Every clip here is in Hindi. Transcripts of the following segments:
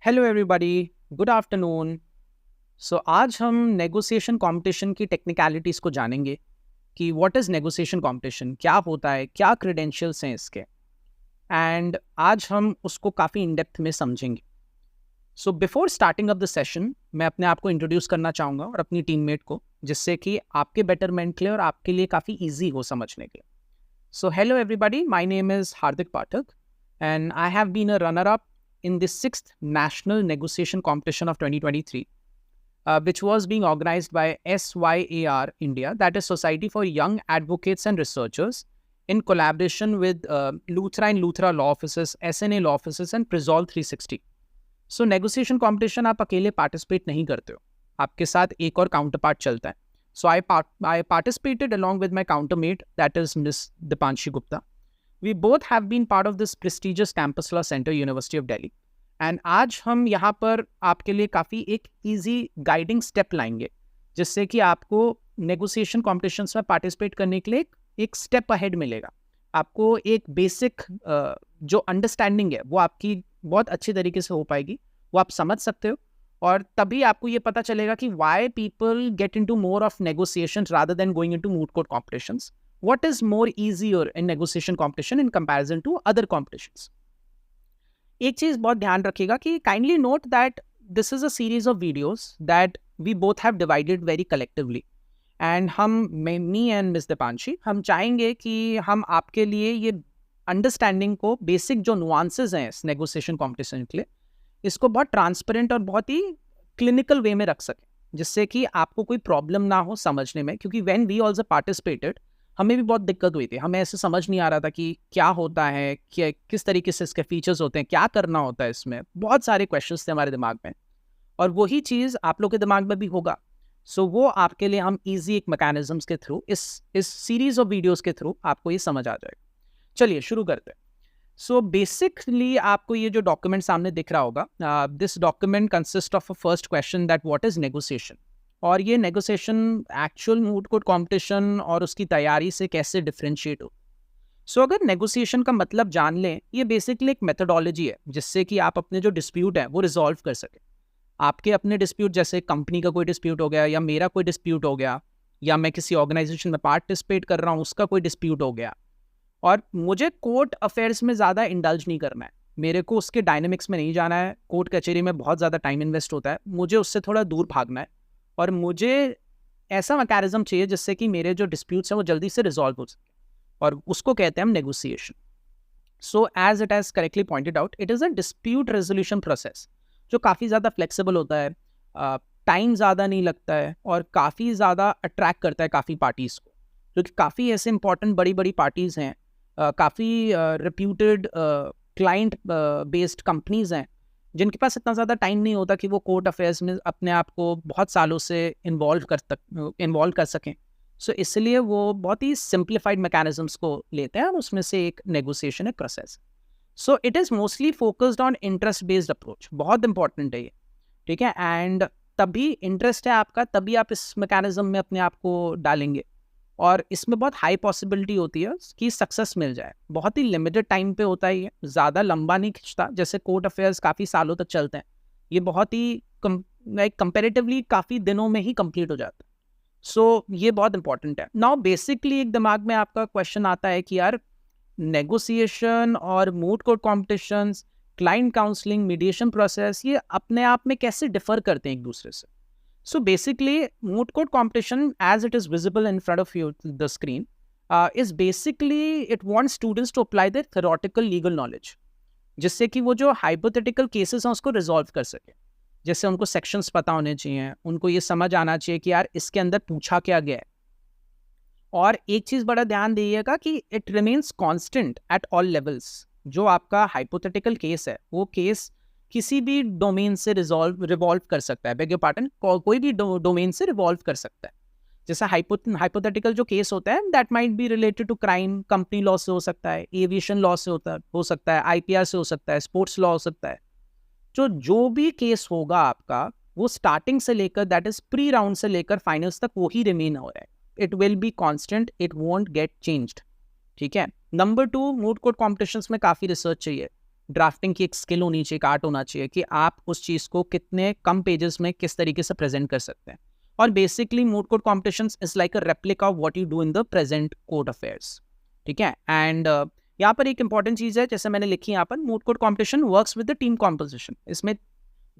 Hello everybody, good afternoon. So आज हम नेगोशिएशन कंपटीशन की टेक्निकलिटीज़ को जानेंगे कि व्हाट इज़ नेगोशिएशन कंपटीशन, क्या होता है, क्या क्रेडेंशियल्स हैं इसके। एंड आज हम उसको काफ़ी इन डेप्थ में समझेंगे। So before starting of the session मैं अपने आप को इंट्रोड्यूस करना चाहूँगा और अपनी टीममेट को, जिससे कि आपके बेटरमेंट के लिए और आपके लिए काफ़ी ईजी हो समझने के लिए। So, hello everybody, my name is Hardik Pathak and I have been a runner-up in the 6th National Negotiation Competition of 2023, which was being organized by SYAR India, that is Society for Young Advocates and Researchers, in collaboration with Luthra and Luthra Law Offices, SNA Law Offices and Prizol 360. So, negotiation competition आप अकेले participate नहीं करते हो, आपके साथ एक और counterpart चलता है. So I participated along with my countermate, that is Miss Dipanshi Gupta. We both have been part of this prestigious campus law center, University of Delhi. And आज हम यहाँ पर आपके लिए काफ़ी एक easy guiding step लाएंगे, जिससे कि आपको negotiation competitions में participate करने के लिए एक step ahead मिलेगा. आपको एक basic जो understanding है वो आपकी बहुत अच्छी तरीके से हो पाएगी, वो आप समझ सकते हो. और तभी आपको ये पता चलेगा कि why people get into more of negotiations rather than going into moot court competitions. What is more easier in negotiation competition in comparison to other competitions? एक चीज़ बहुत ध्यान रखिएगा कि kindly note that this is a series of videos that we both have divided very collectively. And me and Ms. Dipanshi, हम चाहेंगे कि हम आपके लिए ये अंडरस्टैंडिंग को, बेसिक जो नुआंसेस हैं इस नेगोशिएशन कॉम्पिटिशन के लिए, इसको बहुत ट्रांसपेरेंट और बहुत ही क्लिनिकल वे में रख सकें, जिससे कि आपको कोई प्रॉब्लम ना हो समझने में. क्योंकि व्हेन वी ऑल्सो पार्टिसिपेटेड, हमें भी बहुत दिक्कत हुई थी. हमें ऐसे समझ नहीं आ रहा था कि क्या होता है, क्या किस तरीके से इसके फीचर्स होते हैं, क्या करना होता है इसमें. बहुत सारे क्वेश्चंस थे हमारे दिमाग में, और वही चीज़ आप लोग के दिमाग में भी होगा. सो वो आपके लिए हम ईजी एक मैकेनिज्म्स के थ्रू, इस सीरीज ऑफ वीडियोज़ के थ्रू आपको ये समझ आ जाएगा. चलिए शुरू करते हैं. सो बेसिकली आपको ये जो डॉक्यूमेंट सामने दिख रहा होगा, this document consist of a first question that what is negotiation, और ये negotiation actual moot court competition और उसकी तैयारी से कैसे डिफरेंशिएट हो. सो अगर नेगोशिएशन का मतलब जान लें, ये बेसिकली एक मेथडोलॉजी है जिससे कि आप अपने जो डिस्प्यूट है वो रिजॉल्व कर सकें. आपके अपने डिस्प्यूट, जैसे कंपनी का कोई डिस्प्यूट हो गया, या मेरा कोई डिस्प्यूट हो गया, या मैं किसी ऑर्गेनाइजेशन में पार्टिसिपेट कर रहा हूँ उसका कोई डिस्प्यूट हो गया, और मुझे कोर्ट अफेयर्स में ज़्यादा इंडल्ज नहीं करना है, मेरे को उसके डायनेमिक्स में नहीं जाना है. कोर्ट कचहरी में बहुत ज़्यादा टाइम इन्वेस्ट होता है, मुझे उससे थोड़ा दूर भागना है, और मुझे ऐसा मैकेनिज्म चाहिए जिससे कि मेरे जो डिस्प्यूट्स हैं वो जल्दी से रिजॉल्व हो सके, और उसको कहते हैं हम negotiation. So as it has correctly pointed out, it is a dispute resolution process जो काफ़ी ज़्यादा फ्लेक्सिबल होता है, टाइम ज़्यादा नहीं लगता है, और काफ़ी ज़्यादा अट्रैक्ट करता है काफ़ी पार्टीज़ को, क्योंकि काफ़ी ऐसे इंपॉर्टेंट बड़ी बड़ी पार्टीज़ हैं, काफ़ी रिप्यूटेड क्लाइंट बेस्ड कंपनीज़ हैं, जिनके पास इतना ज़्यादा टाइम नहीं होता कि वो कोर्ट अफेयर्स में अपने आप को बहुत सालों से इन्वॉल्व कर सकें. सो इसलिए वो बहुत ही सिंप्लीफाइड मैकेनिज्म्स को लेते हैं, और उसमें से एक नेगोशिएशन है process. So it is mostly focused on interest based approach. बहुत इंपॉर्टेंट है ये, ठीक है. एंड तभी इंटरेस्ट है आपका, तभी आप इस मैकेनिज्म में अपने आप को डालेंगे, और इसमें बहुत हाई पॉसिबिलिटी होती है कि सक्सेस मिल जाए. बहुत ही लिमिटेड टाइम पे होता है ये, ज़्यादा लंबा नहीं खिंचता. जैसे कोर्ट अफेयर्स काफ़ी सालों तक चलते हैं, ये बहुत ही कंपेरेटिवली काफ़ी दिनों में ही कंप्लीट हो जाता है. सो ये बहुत इंपॉर्टेंट है. नाउ बेसिकली एक दिमाग में आपका क्वेश्चन आता है कि यार, नेगोशिएशन और moot court competitions, client counselling, mediation process, ये अपने आप में कैसे डिफर करते हैं एक दूसरे से. So basically, moot court competition, as it is visible in front of you, the screen, is basically it wants students to apply their theoretical legal knowledge, जिससे कि वो जो hypothetical cases हैं उसको resolve कर सके. जैसे उनको sections पता होने चाहिए, उनको ये समझ आना चाहिए कि यार इसके अंदर पूछा क्या गया है. और एक चीज़ बड़ा ध्यान दीजिएगा कि it remains constant at all levels. जो आपका hypothetical case है, वो case किसी भी डोमेन से रिवॉल्व कर सकता है. बेग योर पार्डन, कोई भी डोमेन से रिवॉल्व कर सकता है. जैसा हाइपोथेटिकल जो केस होता है, that might be related to crime, company law से हो सकता है, एविएशन लॉ से हो सकता है, आईपीआर से हो सकता है, स्पोर्ट्स लॉ हो सकता है. जो भी केस होगा आपका, वो स्टार्टिंग से लेकर, दैट इज प्री राउंड से लेकर फाइनल्स तक वही रिमेन हो रहा है. It will be constant, it won't get changed. ठीक है. नंबर 2, मूट कोर्ट कॉम्पिटिशन्स में काफ़ी रिसर्च चाहिए. ड्राफ्टिंग की एक स्किल होनी चाहिए, एक आर्ट होना चाहिए कि आप उस चीज़ को कितने कम पेजेस में किस तरीके से प्रेजेंट कर सकते हैं। और basically moot court competitions is like a replica of what you do in the present court affairs, ठीक है। एंड यहाँ पर एक इंपॉर्टेंट चीज़ है, जैसे मैंने लिखी यहाँ पर, moot court competition works with the team composition. इसमें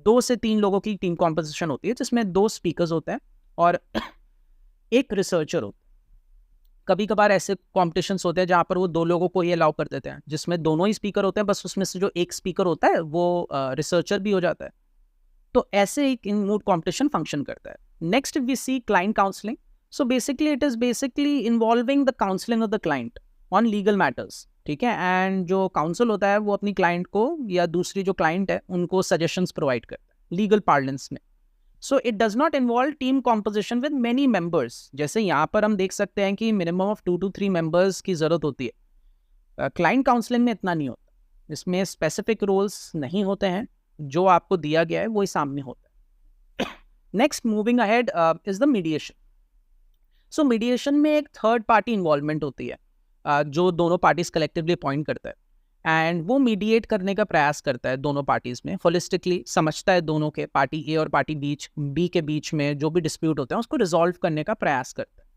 2 से 3 लोगों की टीम कॉम्पोजिशन होती है, जिसमें 2 स्पीकर्स होते हैं और एक रिसर्चर होता है। कभी कभार ऐसे कॉम्पिटिशन्स होते हैं जहाँ पर वो 2 लोगों को ही अलाउ कर देते हैं, जिसमें दोनों ही स्पीकर होते हैं, बस उसमें से जो एक स्पीकर होता है वो रिसर्चर भी हो जाता है। तो ऐसे एक इन मूड कॉम्पिटिशन फंक्शन करता है। Next we see client counselling. So basically it is basically involving the counselling of the client on legal matters, ठीक है। एंड जो काउंसिल होता है वो अपनी क्लाइंट को या दूसरी जो क्लाइंट है उनको सजेशंस प्रोवाइड करता है लीगल पार्लेंस में। So it does not involve team composition with many members. जैसे यहाँ पर हम देख सकते हैं कि मिनिमम ऑफ 2 to 3 मेंबर्स की जरूरत होती है। क्लाइंट काउंसलिंग में इतना नहीं होता, इसमें स्पेसिफिक रोल्स नहीं होते हैं, जो आपको दिया गया है वही सामने होता है। Next moving ahead is the mediation. So mediation में एक थर्ड पार्टी इन्वॉल्वमेंट होती है, जो दोनों पार्टीज कलेक्टिवली अपॉइंट करता है एंड वो मीडिएट करने का प्रयास करता है दोनों पार्टीज में, होलिस्टिकली समझता है दोनों के, पार्टी ए और पार्टी बी के बीच में जो भी डिस्प्यूट होते हैं उसको रिजॉल्व करने का प्रयास करता है।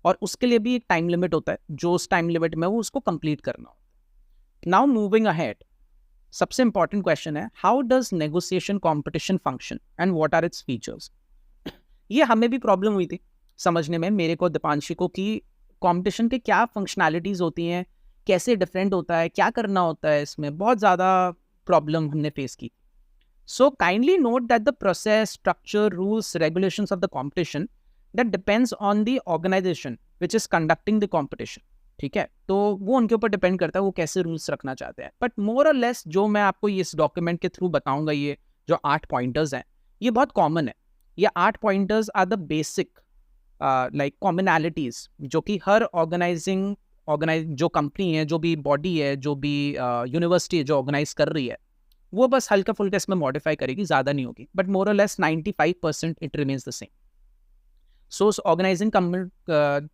और उसके लिए भी एक टाइम लिमिट होता है, जो उस टाइम लिमिट में वो उसको कंप्लीट करना होता है। नाउ मूविंग अहेड, सबसे इंपॉर्टेंट क्वेश्चन है, how does negotiation competition function and what are its features. ये हमें भी प्रॉब्लम हुई थी समझने में, मेरे को, दीपांशी को, कि कॉम्पिटिशन के क्या फंक्शनैलिटीज होती हैं, कैसे डिफरेंट होता है, क्या करना होता है, इसमें बहुत ज़्यादा प्रॉब्लम हमने फेस की। So kindly note that the process, structure, rules, regulations of the competition that depends on the organisation which is conducting the competition, ठीक है। तो वो उनके ऊपर डिपेंड करता है वो कैसे रूल्स रखना चाहते हैं। बट मोर और लेस जो मैं आपको इस डॉक्यूमेंट के थ्रू बताऊंगा, ये जो 8 पॉइंटर्स हैं, ये बहुत कॉमन है। ये 8 pointers are the basic like commonalities जो कि हर जो कंपनी है, जो भी बॉडी है, जो भी यूनिवर्सिटी है जो ऑर्गेनाइज कर रही है, वो बस हल्का फुल्का इसमें मॉडिफाई करेगी, ज़्यादा नहीं होगी, बट मोर और less 95% it remains the same. So उस ऑर्गेनाइजिंग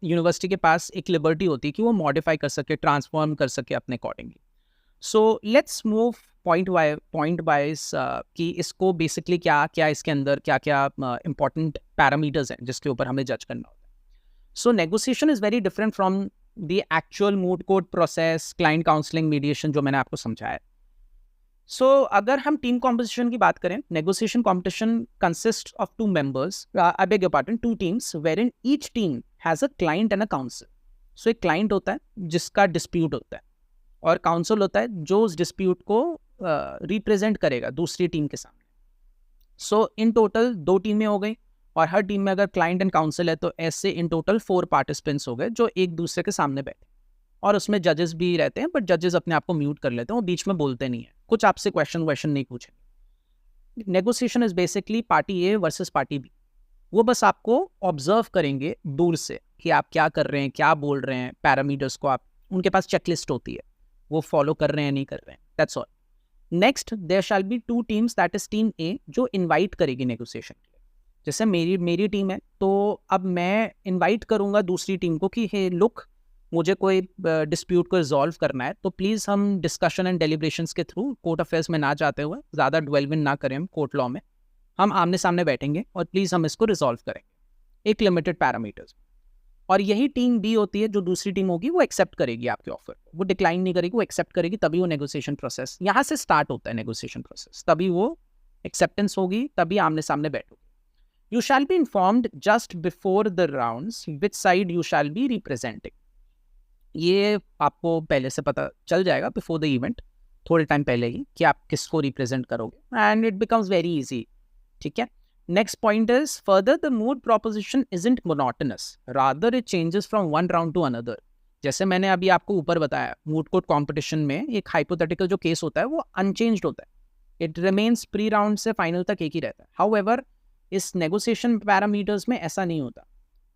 यूनिवर्सिटी के पास एक लिबर्टी होती है कि वो मॉडिफाई कर सके, ट्रांसफॉर्म कर सके अपने accordingly. So let's move point wise कि इसको बेसिकली क्या क्या इसके अंदर क्या क्या इंपॉर्टेंट पैरामीटर्स हैं जिसके ऊपर हमें जज करना होता है। So negotiation is very different from the actual moot court process, client counselling, mediation जो मैंने आपको समझाया। सो अगर हम टीम कॉम्पोजिशन की बात करें, negotiation competition consist of 2 members, I beg your pardon, 2 teams where in each team has a client and a counsel. So एक क्लाइंट होता है जिसका डिस्प्यूट होता है, और काउंसिल होता है जो उस डिस्प्यूट को रिप्रेजेंट करेगा दूसरी टीम के सामने। सो इन टोटल 2 टीमें हो गई, और हर टीम में अगर क्लाइंट एंड काउंसिल है तो ऐसे इन टोटल 4 पार्टिसिपेंट्स हो गए जो एक दूसरे के सामने बैठे, और उसमें जजेस भी रहते हैं, बट जजेस अपने आप को म्यूट कर लेते हैं, वो बीच में बोलते नहीं है, कुछ आपसे क्वेश्चन नहीं पूछेंगे। Negotiation is basically party A versus party B. वो बस आपको ऑब्जर्व करेंगे दूर से कि आप क्या कर रहे हैं, क्या बोल रहे हैं, पैरामीटर्स को आप, उनके पास चेकलिस्ट होती है, वो फॉलो कर रहे हैं नहीं कर रहे हैं, that's all. Next there shall be 2 teams, that is team A जो इन्वाइट करेगी नेगोशिएशन के लिए। जैसे मेरी टीम है, तो अब मैं इन्वाइट करूंगा दूसरी टीम को कि हे लुक, मुझे कोई डिस्प्यूट को रिजॉल्व करना है, तो प्लीज़ हम डिस्कशन एंड डेलिब्रेशंस के थ्रू, कोर्ट अफेयर्स में ना जाते हुए, ज़्यादा डिवेल्वमेंट ना करें हम कोर्ट लॉ में, हम आमने सामने बैठेंगे और प्लीज़ हम इसको रिजॉल्व करेंगे एक लिमिटेड पैरामीटर्स। और यही टीम बी होती है, जो दूसरी टीम होगी वो एक्सेप्ट करेगी आपके ऑफर को, वो डिक्लाइन नहीं करेगी, वो एक्सेप्ट करेगी, तभी वो नेगोशिएशन प्रोसेस यहाँ से स्टार्ट होता है, नेगोशिएशन प्रोसेस, तभी वो एक्सेप्टेंस होगी, तभी आमने सामने बैठोगे। You shall be informed just before the rounds which side you shall be representing. ये आपको पहले से पता चल जाएगा बिफोर द इवेंट, थोड़े टाइम पहले ही, कि आप किसको रिप्रेजेंट करोगे, and it becomes very easy, ठीक है। Next point is further the mood proposition isn't monotonous, rather it changes from one round to another. जैसे मैंने अभी आपको ऊपर बताया, मूड कोर्ट कॉम्पिटिशन में एक हाइपोथेटिकल जो केस होता है वो अनचेंज्ड होता है, इट रिमेन्स प्री राउंड से फाइनल तक एक ही रहता है। हाउएवर इस नेगोशिएशन पैरामीटर्स में ऐसा नहीं होता,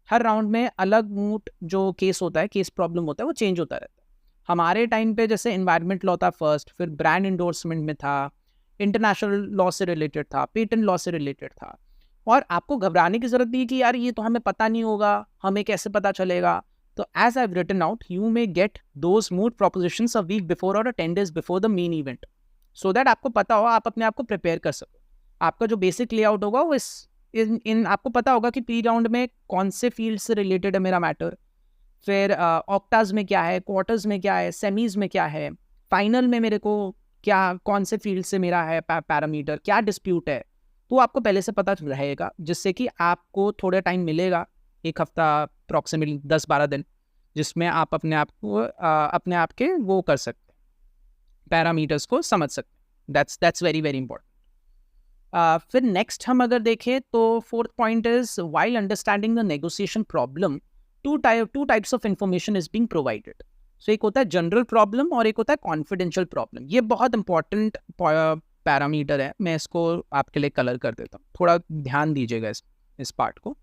हर राउंड में अलग मूड जो केस होता है, केस प्रॉब्लम होता है, वो चेंज होता रहता है। हमारे टाइम पे जैसे एनवायरमेंट लॉ था फर्स्ट, फिर ब्रांड इंडोर्समेंट में था, इंटरनेशनल लॉ से रिलेटेड था, पेटेंट लॉ से रिलेटेड था, और आपको घबराने की जरूरत नहीं कि यार ये तो हमें पता नहीं होगा, हमें कैसे पता चलेगा। तो as I have written out, you may get those mood propositions a week before और 10 days before the main event. So that आपको पता हो, आप अपने आप को प्रिपेयर कर सको। आपका जो बेसिक लेआउट होगा वो इन आपको पता होगा कि प्री राउंड में कौन से फील्ड से रिलेटेड है मेरा मैटर, फिर ऑक्टाज में क्या है, क्वार्टर्स में क्या है, सेमीज में क्या है, फाइनल में मेरे को क्या कौन से फील्ड से मेरा है पैरामीटर, क्या डिस्प्यूट है, तो आपको पहले से पता रहेगा, जिससे कि आपको थोड़ा टाइम मिलेगा, एक हफ्ता अप्रॉक्सीमेटली 10-12 दिन, जिसमें आप अपने आप को अपने आप के वो कर सकते हैं, पैरामीटर्स को समझ सकते हैं। That's very very important. फिर नेक्स्ट हम अगर देखें तो fourth point is while understanding the negotiation problem two types of information is being provided. So एक होता है जनरल प्रॉब्लम और एक होता है कॉन्फिडेंशियल प्रॉब्लम। ये बहुत इंपॉर्टेंट पैरामीटर है, मैं इसको आपके लिए कलर कर देता हूँ, थोड़ा ध्यान दीजिएगा इस पार्ट को।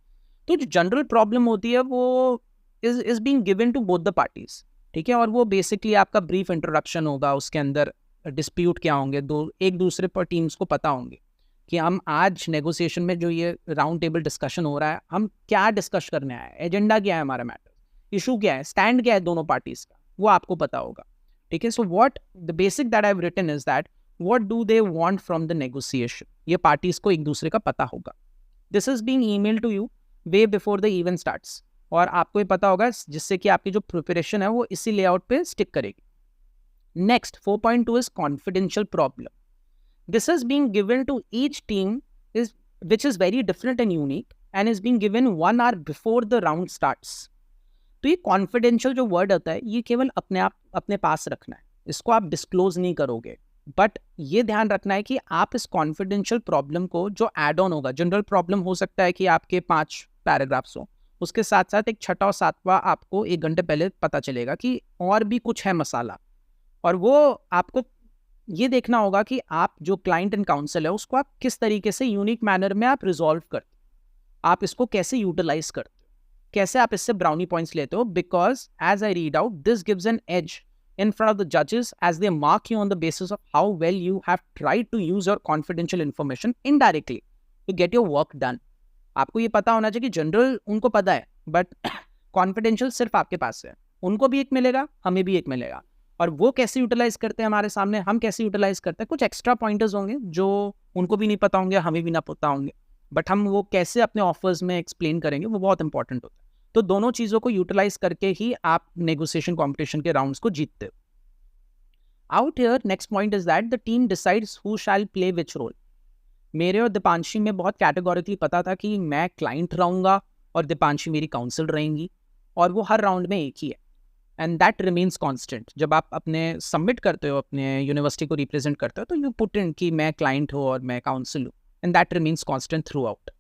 तो जो जनरल प्रॉब्लम होती है वो is being given to both the parties, ठीक है, और वो बेसिकली आपका ब्रीफ इंट्रोडक्शन होगा, उसके अंदर डिस्प्यूट क्या होंगे, एक दूसरे पर टीम्स को पता होंगे कि हम आज नेगोशिएशन में जो ये राउंड टेबल डिस्कशन हो रहा है, हम क्या डिस्कस करने आए, एजेंडा क्या है हमारा, मैटर इशू क्या है, स्टैंड क्या है दोनों पार्टीज का, वो आपको पता होगा, ठीक है। So what the basic that I have written is that what do they want from the negotiation, ये पार्टीज को एक दूसरे का पता होगा। This is being email to you way before the event starts, और आपको ये पता होगा, जिससे कि आपकी जो प्रिपरेशन है वो इसी लेआउट पे स्टिक करेगी। Next 4.2 is confidential problem. This is being given to each team which is very different and unique and is being given 1 hour before the round starts. तो ये कॉन्फिडेंशियल जो वर्ड होता है ये केवल अपने पास रखना है, इसको आप डिस्क्लोज नहीं करोगे, बट ये ध्यान रखना है कि आप इस कॉन्फिडेंशियल प्रॉब्लम को जो एड ऑन होगा, जनरल प्रॉब्लम हो सकता है कि आपके 5 पैराग्राफ्स हो, उसके साथ साथ एक छठा और सातवां आपको 1 घंटे पहले पता चलेगा कि और भी कुछ है मसाला, और वो आपको ये देखना होगा कि आप जो क्लाइंट एंड काउंसिल है उसको आप किस तरीके से यूनिक मैनर में आप रिजॉल्व करते हो, आप इसको कैसे यूटिलाइज करते हो, कैसे आप इससे ब्राउनी पॉइंट्स लेते हो, because as I read out this gives an edge in front of the judges as they mark you on the basis of how well you have tried to use your confidential information indirectly to get your work done. आपको ये पता होना चाहिए कि जनरल उनको पता है, बट कॉन्फिडेंशियल सिर्फ आपके पास है, उनको भी एक मिलेगा, हमें भी एक मिलेगा, और वो कैसे यूटिलाइज करते हैं हमारे सामने, हम कैसे यूटिलाइज करते हैं, कुछ एक्स्ट्रा पॉइंटर्स होंगे जो उनको भी नहीं पता होंगे, हमें भी ना पता होंगे, बट हम वो कैसे अपने ऑफर्स में एक्सप्लेन करेंगे वो बहुत इंपॉर्टेंट होता है। तो दोनों चीज़ों को यूटिलाइज करके ही आप नेगोशिएशन कॉम्पिटिशन के राउंड्स को जीतते हो। Out here next point is that the team decides who shall play which role. मेरे और दीपांशी में बहुत कैटेगोरिकली पता था कि मैं क्लाइंट रहूँगा और दीपांशी मेरी काउंसिल रहेंगी, और वो हर राउंड में एक ही है, एंड दैट रिमेन्स कॉन्स्टेंट। जब आप अपने सबमिट करते हो, अपने यूनिवर्सिटी को रिप्रेजेंट करते हो, तो यू पुट इन कि मैं क्लाइंट हूँ और मैं काउंसिल हूँ, and that remains constant throughout.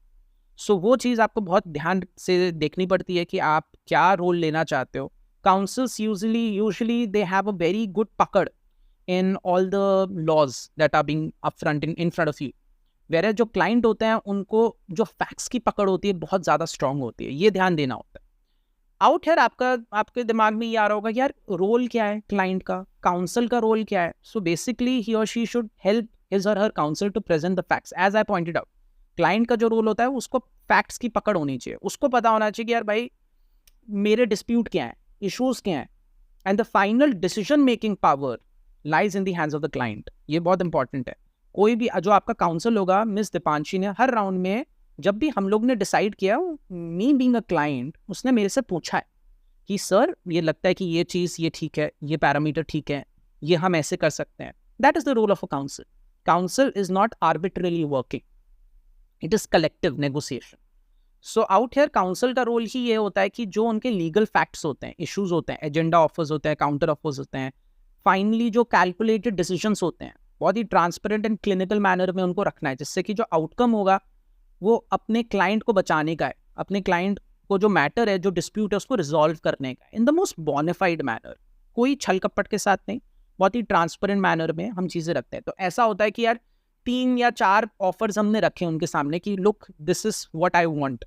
So वो चीज़ आपको बहुत ध्यान से देखनी पड़ती है कि आप क्या रोल लेना चाहते हो। Counsels usually they have a very good पकड़ in all the laws that are being upfront in front of you, where जो क्लाइंट होते हैं उनको जो फैक्ट्स की पकड़ होती है बहुत ज़्यादा स्ट्रांग होती है, ये ध्यान देना होता है। आउट हियर आपके दिमाग में ये आ रहा होगा कि यार रोल क्या है क्लाइंट का, काउंसिल का रोल क्या है। सो बेसिकली ही और शी शुड हेल्प हिज और her counsel to present the facts. As I pointed out, client का जो रोल होता है उसको फैक्ट्स की पकड़ होनी चाहिए, उसको पता होना चाहिए कि यार भाई मेरे डिस्प्यूट क्या है, इश्यूज क्या हैं, and the final decision making power lies in the hands of the client. ये बहुत इंपॉर्टेंट है। कोई भी जो आपका काउंसिल होगा, मिस दीपांशी ने हर राउंड में जब भी हम लोग ने डिसाइड किया, मी बीइंग अ क्लाइंट, उसने मेरे से पूछा है कि सर ये लगता है कि ये चीज़ ये ठीक है, ये पैरामीटर ठीक है, ये हम ऐसे कर सकते हैं। That is the role of a counsel. Counsel is not arbitrarily working, it is collective negotiation. So out here counsel का रोल ही ये होता है कि जो उनके लीगल फैक्ट्स होते हैं, इश्यूज होते हैं, एजेंडा ऑफर्स होते हैं, काउंटर ऑफर्स होते हैं, फाइनली जो कैलकुलेटेड डिसीजंस होते हैं, बहुत ही ट्रांसपेरेंट एंड क्लिनिकल मैनर में उनको रखना है, जिससे कि जो आउटकम होगा वो अपने क्लाइंट को बचाने का है, अपने क्लाइंट को जो मैटर है, जो डिस्प्यूट है, उसको रिजॉल्व करने का in the most bonafide manner, कोई छल कपट के साथ नहीं, बहुत ही ट्रांसपेरेंट मैनर में हम चीज़ें रखते हैं। तो ऐसा होता है कि यार 3 या 4 ऑफर्स हमने रखे उनके सामने कि look this is what I want,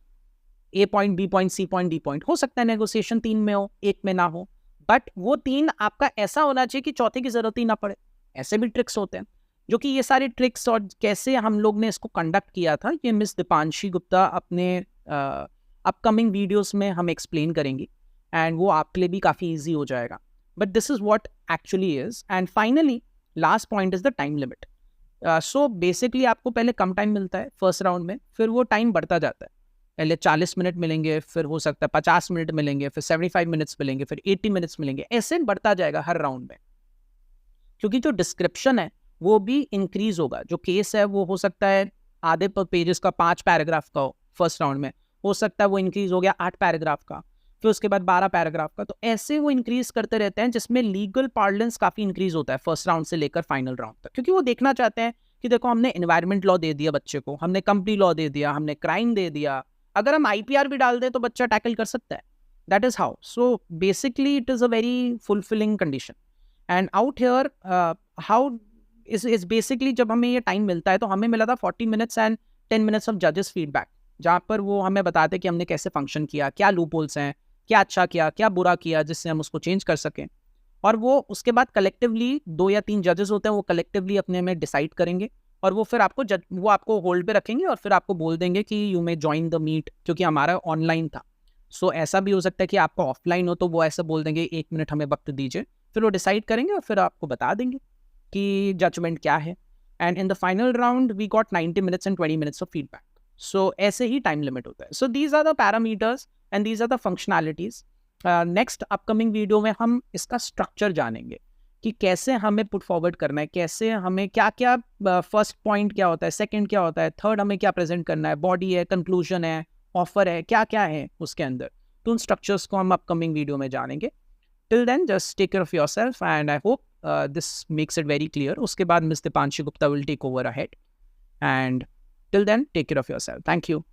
A point, B point, C point, D point. हो सकता है नेगोशिएशन 3 में हो, 1 में ना हो, बट वो 3 आपका ऐसा होना चाहिए कि चौथे की जरूरत ही ना पड़े। ऐसे भी ट्रिक्स होते हैं, जो कि ये सारे ट्रिक्स और कैसे हम लोग ने इसको कंडक्ट किया था, ये मिस दीपांशी गुप्ता अपने अपकमिंग वीडियोस में हम एक्सप्लेन करेंगी, एंड वो आपके लिए भी काफ़ी ईजी हो जाएगा। But this is what actually is. And finally last point is the time limit. So basically आपको पहले कम टाइम मिलता है फर्स्ट राउंड में, फिर वो टाइम बढ़ता जाता है। पहले 40 मिनट मिलेंगे, फिर हो सकता है 50 मिनट मिलेंगे, फिर 75 मिनट्स मिलेंगे, फिर 80 मिनट्स मिलेंगे, ऐसे बढ़ता जाएगा हर राउंड में। क्योंकि जो डिस्क्रिप्शन है वो भी इंक्रीज होगा। जो केस है वो हो सकता है आधे पेजेस का 5 पैराग्राफ का हो फर्स्ट राउंड में, हो सकता है वो इंक्रीज हो गया 8 पैराग्राफ का, फिर उसके बाद 12 पैराग्राफ का। तो ऐसे वो इंक्रीज करते रहते हैं, जिसमें लीगल पार्लेंस काफी इंक्रीज होता है फर्स्ट राउंड से लेकर फाइनल राउंड तक। क्योंकि वो देखना चाहते हैं कि देखो हमने एनवायरमेंट लॉ दे दिया बच्चे को, हमने कंपनी लॉ दे दिया, हमने क्राइम दे दिया, अगर हम IPR भी डाल दें तो बच्चा टैकल कर सकता है। That is how. So basically it is a very fulfilling condition. And out here how is basically, जब हमें ये टाइम मिलता है तो हमें मिला था 40 मिनट्स एंड 10 मिनट्स ऑफ जजेस फीडबैक, जहाँ पर वो हमें बताते कि हमने कैसे फंक्शन किया, क्या लूप होल्स हैं, क्या अच्छा किया, क्या बुरा किया, जिससे हम उसको चेंज कर सकें। और वो उसके बाद कलेक्टिवली 2 या 3 जजेस होते हैं, वो कलेक्टिवली अपने में डिसाइड करेंगे, और वो फिर वो आपको होल्ड पे रखेंगे और फिर आपको बोल देंगे कि you may join the meet, क्योंकि हमारा ऑनलाइन था। सो ऐसा भी हो सकता है कि आपका ऑफलाइन हो तो वो ऐसा बोल देंगे 1 मिनट हमें वक्त दीजिए, फिर वो डिसाइड करेंगे और फिर आपको बता देंगे कि जजमेंट क्या है। And in the final round we got 90 minutes and 20 minutes of feedback. So ऐसे ही टाइम लिमिट होता है। So these are the parameters and these are the functionalities. Next upcoming video में हम इसका स्ट्रक्चर जानेंगे कि कैसे हमें पुट फॉरवर्ड करना है, कैसे हमें क्या क्या, फर्स्ट पॉइंट क्या होता है, सेकंड क्या होता है, थर्ड हमें क्या प्रेजेंट करना है, बॉडी है, कंक्लूजन है, ऑफर है, क्या क्या है उसके अंदर। तो उन स्ट्रक्चर्स को हम अपकमिंग वीडियो में जानेंगे। Till then just take care of yourself and I hope this makes it very clear. उसके बाद Miss Deepanshi Gupta will take over ahead, and till then take care of yourself. Thank you.